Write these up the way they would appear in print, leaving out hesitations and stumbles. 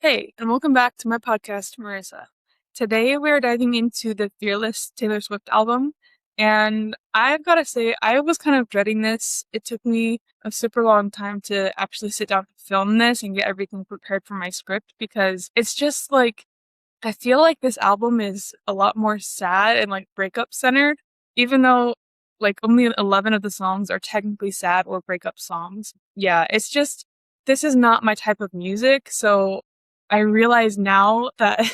Hey, and welcome back to my podcast, Marissa. Today we are diving into the Fearless Taylor Swift album, and I've got to say, I was kind of dreading this. It took me a super long time to actually sit down to film this and get everything prepared for my script because it's just like, I feel like this album is a lot more sad and like breakup centered, even though like only 11 of the songs are technically sad or breakup songs. Yeah, it's just, this is not my type of music, so I realize now that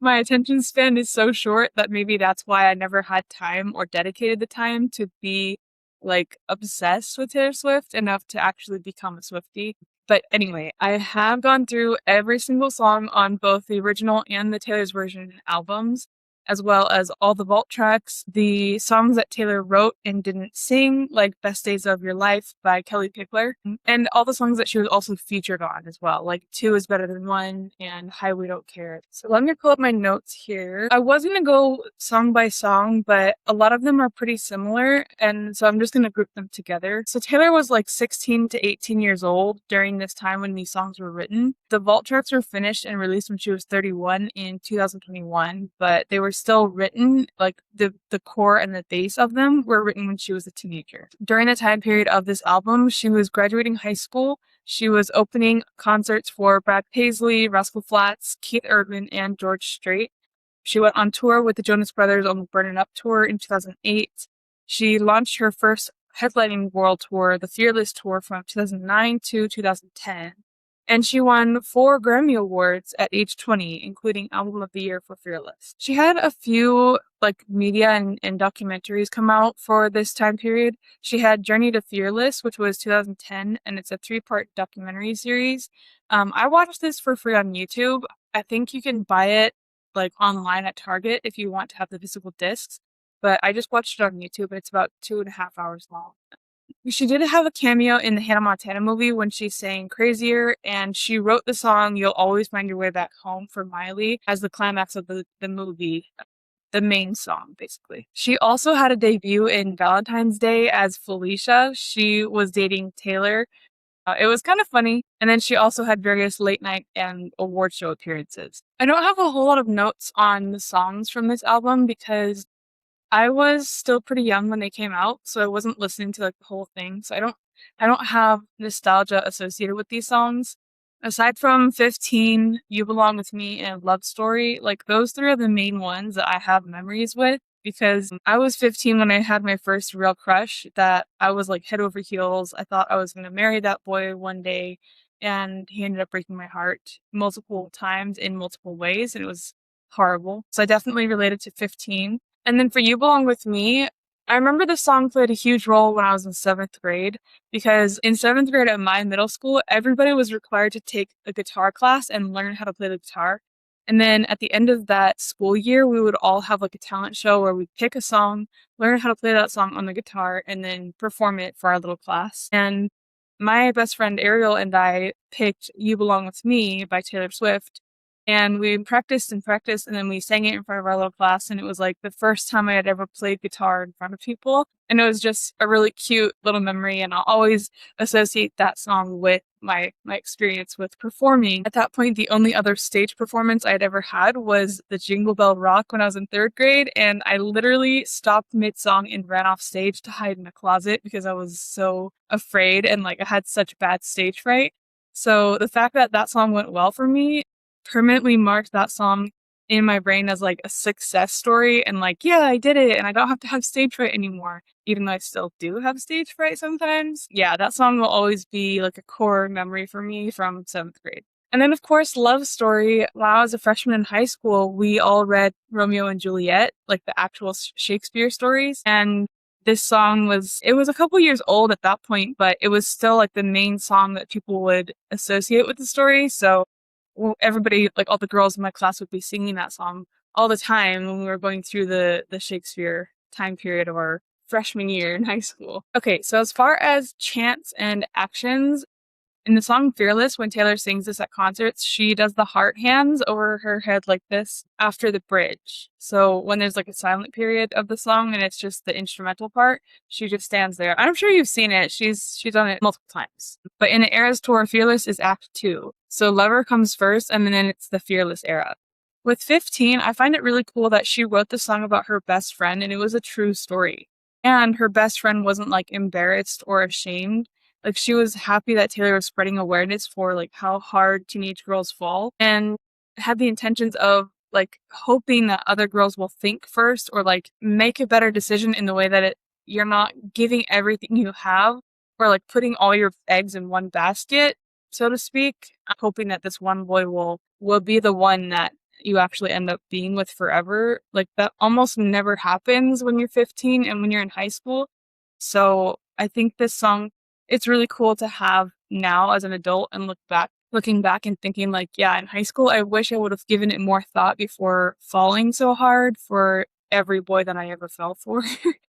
my attention span is so short that maybe that's why I never had time or dedicated the time to be like obsessed with Taylor Swift enough to actually become a Swiftie. But anyway, I have gone through every single song on both the original and the Taylor's version albums, as well as all the vault tracks, the songs that Taylor wrote and didn't sing, like Best Days of Your Life by Kelly Pickler, and all the songs that she was also featured on as well, like Two is Better Than One and Highway Don't Care. So let me pull up my notes here. I was going to go song by song, but a lot of them are pretty similar, and so I'm just going to group them together. So Taylor was like 16 to 18 years old during this time when these songs were written. The vault tracks were finished and released when she was 31 in 2021, but they were still written, like the core and the base of them were written when she was a teenager. During the time period of this album, she was graduating high school. She was opening concerts for Brad Paisley, Rascal Flatts, Keith Urban, and George Strait. She went on tour with the Jonas Brothers on the Burn It Up tour in 2008. She launched her first headlining world tour, the Fearless Tour, from 2009 to 2010. And she won 4 Grammy Awards at age 20, including Album of the Year for Fearless. She had a few like media and documentaries come out for this time period. She had Journey to Fearless, which was 2010, and it's a 3-part documentary series. I watched this for free on YouTube. I think you can buy it like online at Target if you want to have the physical discs, but I just watched it on YouTube, and it's about 2.5 hours long. She did have a cameo in the Hannah Montana movie when she sang Crazier, and she wrote the song You'll Always Find Your Way Back Home for Miley as the climax of the movie, the main song, basically. She also had a debut in Valentine's Day as Felicia. She was dating Taylor. It was kind of funny. And then she also had various late night and award show appearances. I don't have a whole lot of notes on the songs from this album because I was still pretty young when they came out, so I wasn't listening to like the whole thing. So I don't have nostalgia associated with these songs. Aside from 15, You Belong With Me, and Love Story, like those 3 are the main ones that I have memories with because I was 15 when I had my first real crush that I was like head over heels. I thought I was going to marry that boy one day, and he ended up breaking my heart multiple times in multiple ways, and it was horrible. So I definitely related to 15. And then for You Belong With Me, I remember the song played a huge role when I was in 7th grade because in 7th grade at my middle school, everybody was required to take a guitar class and learn how to play the guitar. And then at the end of that school year, we would all have like a talent show where we'd pick a song, learn how to play that song on the guitar, and then perform it for our little class. And my best friend Ariel and I picked You Belong With Me by Taylor Swift. And we practiced and practiced, and then we sang it in front of our little class. And it was like the first time I had ever played guitar in front of people. And it was just a really cute little memory. And I'll always associate that song with my experience with performing. At that point, the only other stage performance I had ever had was the Jingle Bell Rock when I was in 3rd grade. And I literally stopped mid-song and ran off stage to hide in a closet because I was so afraid and like I had such bad stage fright. So the fact that that song went well for me permanently marked that song in my brain as like a success story and like, yeah, I did it and I don't have to have stage fright anymore, even though I still do have stage fright sometimes. Yeah, that song will always be like a core memory for me from 7th grade. And then, of course, Love Story. When I was a freshman in high school, we all read Romeo and Juliet, like the actual Shakespeare stories. And this song it was a couple years old at that point, but it was still like the main song that people would associate with the story. So everybody, like all the girls in my class would be singing that song all the time when we were going through the Shakespeare time period of our freshman year in high school. Okay, so as far as chants and actions, In the song Fearless, when Taylor sings this at concerts, she does the heart hands over her head like this after the bridge. So when there's like a silent period of the song and it's just the instrumental part, she just stands there. I'm sure you've seen it. She's done it multiple times. But in the Eras tour, Fearless is Act 2. So Lover comes first and then it's the Fearless era. With 15, I find it really cool that she wrote the song about her best friend and it was a true story. And her best friend wasn't like embarrassed or ashamed. Like she was happy that Taylor was spreading awareness for like how hard teenage girls fall and had the intentions of like hoping that other girls will think first or like make a better decision in the way that you're not giving everything you have or like putting all your eggs in one basket, so to speak. I'm hoping that this one boy will be the one that you actually end up being with forever. Like that almost never happens when you're 15 and when you're in high school. So I think this song, it's really cool to have now as an adult and looking back and thinking like, yeah, in high school, I wish I would have given it more thought before falling so hard for every boy that I ever fell for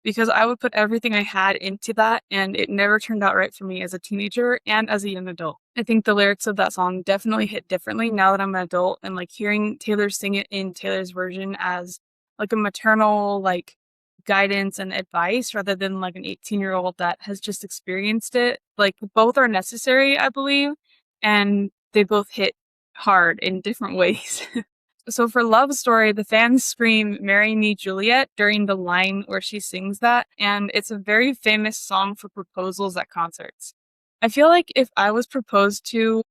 because I would put everything I had into that and it never turned out right for me as a teenager and as a young adult. I think the lyrics of that song definitely hit differently now that I'm an adult and like hearing Taylor sing it in Taylor's version as like a maternal like guidance and advice rather than like an 18-year-old that has just experienced it. Like both are necessary, I believe, and they both hit hard in different ways. So for Love Story, the fans scream, "Marry Me, Juliet," during the line where she sings that, and it's a very famous song for proposals at concerts. I feel like if I was proposed to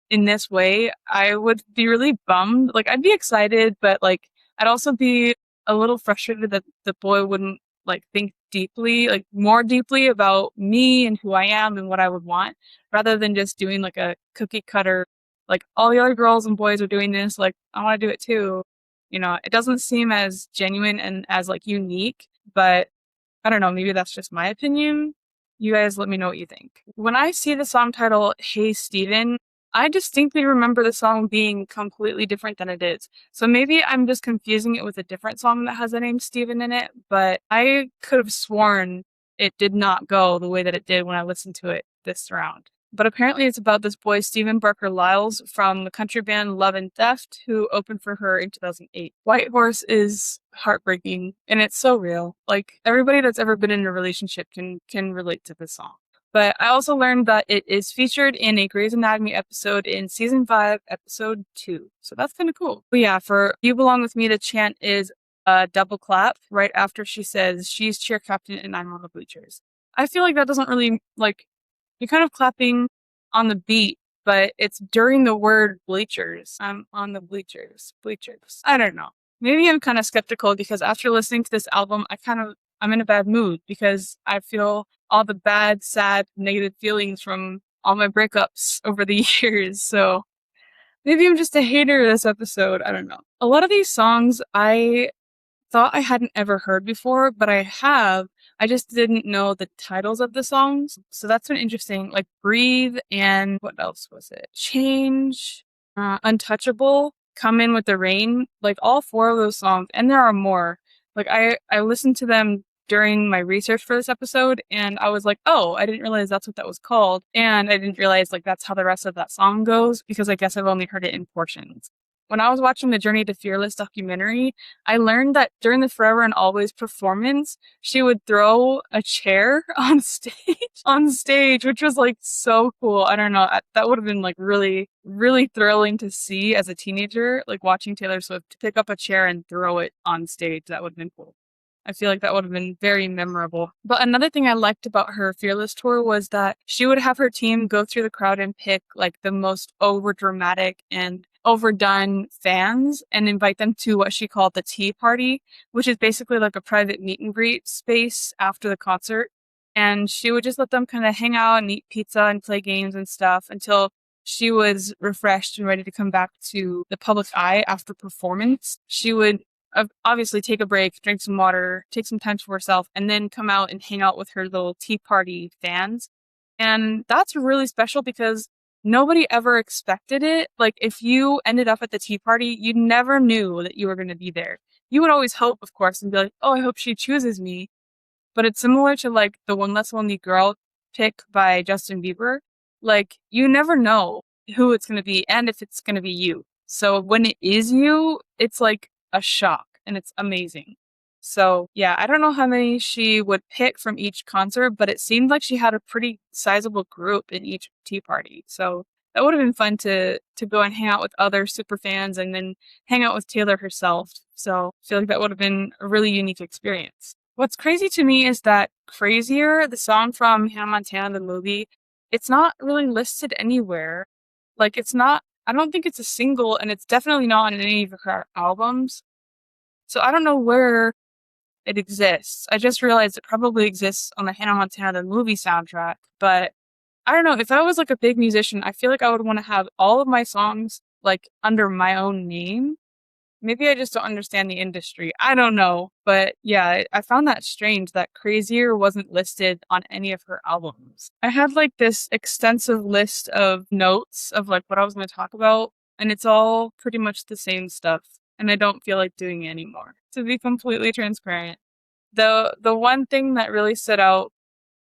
in this way, I would be really bummed. Like, I'd be excited, but like, I'd also be a little frustrated that the boy wouldn't like think deeply, like more deeply about me and who I am and what I would want, rather than just doing like a cookie cutter, like all the other girls and boys are doing this, like I want to do it too. You know, it doesn't seem as genuine and as like unique, but I don't know, maybe that's just my opinion. You guys let me know what you think. When I see the song title, Hey Steven, I distinctly remember the song being completely different than it is. So maybe I'm just confusing it with a different song that has the name Steven in it, but I could have sworn it did not go the way that it did when I listened to it this round. But apparently it's about this boy, Stephen Barker Lyles, from the country band Love and Theft, who opened for her in 2008. White Horse is heartbreaking, and it's so real. Like, everybody that's ever been in a relationship can relate to this song. But I also learned that it is featured in a Grey's Anatomy episode in season 5, episode 2. So that's kind of cool. But yeah, for You Belong With Me, the chant is a double clap right after she says, "She's cheer captain and I'm on the bleachers." I feel like that doesn't really, like, you're kind of clapping on the beat, but it's during the word bleachers. I'm on the bleachers. Bleachers. I don't know. Maybe I'm kind of skeptical because after listening to this album, I'm in a bad mood because I feel all the bad, sad, negative feelings from all my breakups over the years. So maybe I'm just a hater this episode. I don't know. A lot of these songs I thought I hadn't ever heard before, but I have. I just didn't know the titles of the songs. So that's been interesting. Like Breathe and what else was it? Change, Untouchable, Come In With the Rain. Like all 4 of those songs. And there are more. Like I listened to them during my research for this episode and I was like, oh, I didn't realize that's what that was called. And I didn't realize like that's how the rest of that song goes because I guess I've only heard it in portions. When I was watching the Journey to Fearless documentary, I learned that during the Forever and Always performance, she would throw a chair on stage, which was like so cool. I don't know. That would have been like really, really thrilling to see as a teenager, like watching Taylor Swift pick up a chair and throw it on stage. That would have been cool. I feel like that would have been very memorable. But another thing I liked about her Fearless tour was that she would have her team go through the crowd and pick like the most over dramatic and overdone fans and invite them to what she called the tea party, which is basically like a private meet and greet space after the concert. And she would just let them kind of hang out and eat pizza and play games and stuff until she was refreshed and ready to come back to the public eye after performance. She would obviously take a break, drink some water, take some time for herself, and then come out and hang out with her little tea party fans. And that's really special because nobody ever expected it. Like, if you ended up at the tea party, you never knew that you were going to be there. You would always hope, of course, and be like, oh, I hope she chooses me. But it's similar to, like, the One Less Lonely Girl pick by Justin Bieber. like, you never know who it's gonna be and if it's gonna be you. So when it is you, it's like a shock and it's amazing. So yeah, I don't know how many she would pick from each concert, but it seemed like she had a pretty sizable group in each tea party. So that would have been fun to go and hang out with other super fans and then hang out with Taylor herself. So I feel like that would have been a really unique experience. What's crazy to me is that Crazier, the song from Hannah Montana, the movie, it's not really listed anywhere. Like, it's not, I don't think it's a single, and it's definitely not on any of her albums. So I don't know where it exists. I just realized it probably exists on the Hannah Montana, the movie soundtrack. But I don't know, if I was like a big musician, I feel like I would want to have all of my songs like under my own name. Maybe I just don't understand the industry. I don't know. But yeah, I found that strange that Crazier wasn't listed on any of her albums. I had like this extensive list of notes of like what I was going to talk about, and it's all pretty much the same stuff. And I don't feel like doing it anymore, to be completely transparent. The one thing that really stood out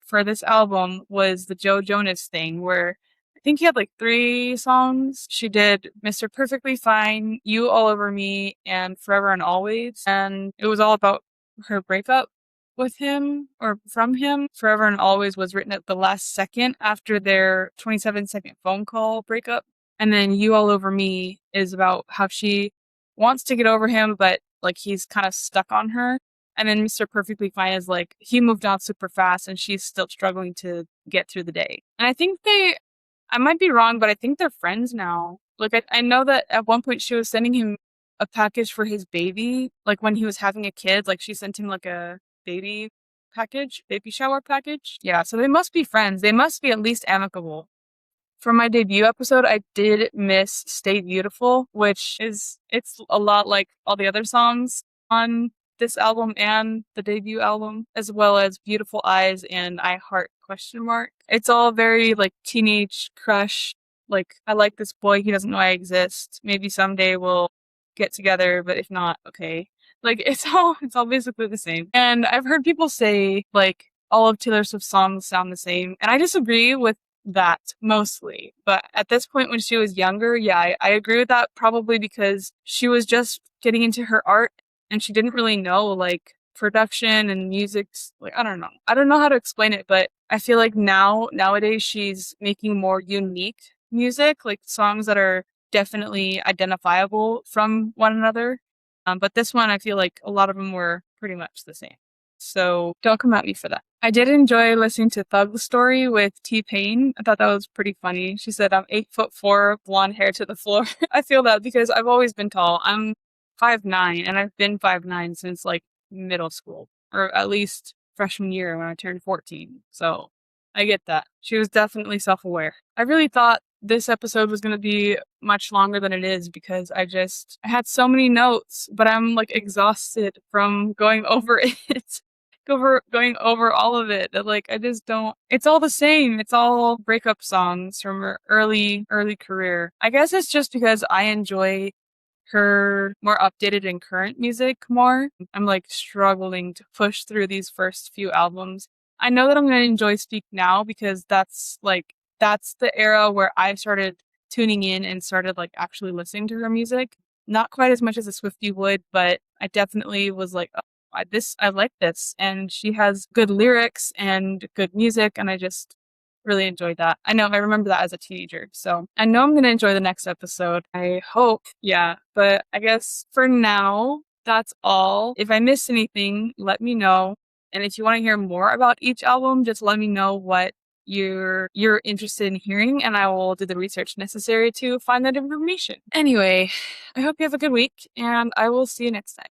for this album was the Joe Jonas thing, where I think he had like 3 songs. She did Mr. Perfectly Fine, You All Over Me, and Forever and Always. And it was all about her breakup with him or from him. Forever and Always was written at the last second after their 27-second phone call breakup. And then You All Over Me is about how she wants to get over him, but like he's kind of stuck on her. And then Mr. Perfectly Fine is like, he moved on super fast and she's still struggling to get through the day. And I think I might be wrong, but I think they're friends now. Like, I know that at one point she was sending him a package for his baby. Like, when he was having a kid, like, she sent him like a baby baby shower package. Yeah, so they must be friends. They must be at least amicable. For my debut episode, I did miss Stay Beautiful, it's a lot like all the other songs on this album and the debut album, as well as Beautiful Eyes and I Heart question mark. It's all very like teenage crush. Like, I like this boy, he doesn't know I exist. Maybe someday we'll get together, but if not, okay. Like, it's all basically the same. And I've heard people say like all of Taylor Swift's songs sound the same, and I disagree with that mostly. But at this point, when she was younger, yeah, I agree with that, probably because she was just getting into her art and she didn't really know like production and music's like, I don't know. I don't know how to explain it, but I feel like nowadays she's making more unique music, like songs that are definitely identifiable from one another. But this one, I feel like a lot of them were pretty much the same. So don't come at me for that. I did enjoy listening to Thug's Story with T-Pain. I thought that was pretty funny. She said, I'm 8'4", blonde hair to the floor. I feel that because I've always been tall. I'm 5'9", and I've been 5'9" since like middle school, or at least freshman year when I turned 14. So I get that. She was definitely self-aware. I really thought this episode was going to be much longer than it is because I had so many notes, but I'm like exhausted from going over it. Going over all of it. Like, I just don't, it's all the same. It's all breakup songs from her early career. I guess it's just because I enjoy her more updated and current music more. I'm like struggling to push through these first few albums. I know that I'm going to enjoy Speak Now because that's the era where I started tuning in and started like actually listening to her music. Not quite as much as a Swiftie would, but I definitely was like, oh, I like this. And she has good lyrics and good music, and I just really enjoyed that. I know, I remember that as a teenager. So I know I'm going to enjoy the next episode. I hope. Yeah. But I guess for now, that's all. If I missed anything, let me know. And if you want to hear more about each album, just let me know what you're interested in hearing, and I will do the research necessary to find that information. Anyway, I hope you have a good week, and I will see you next time.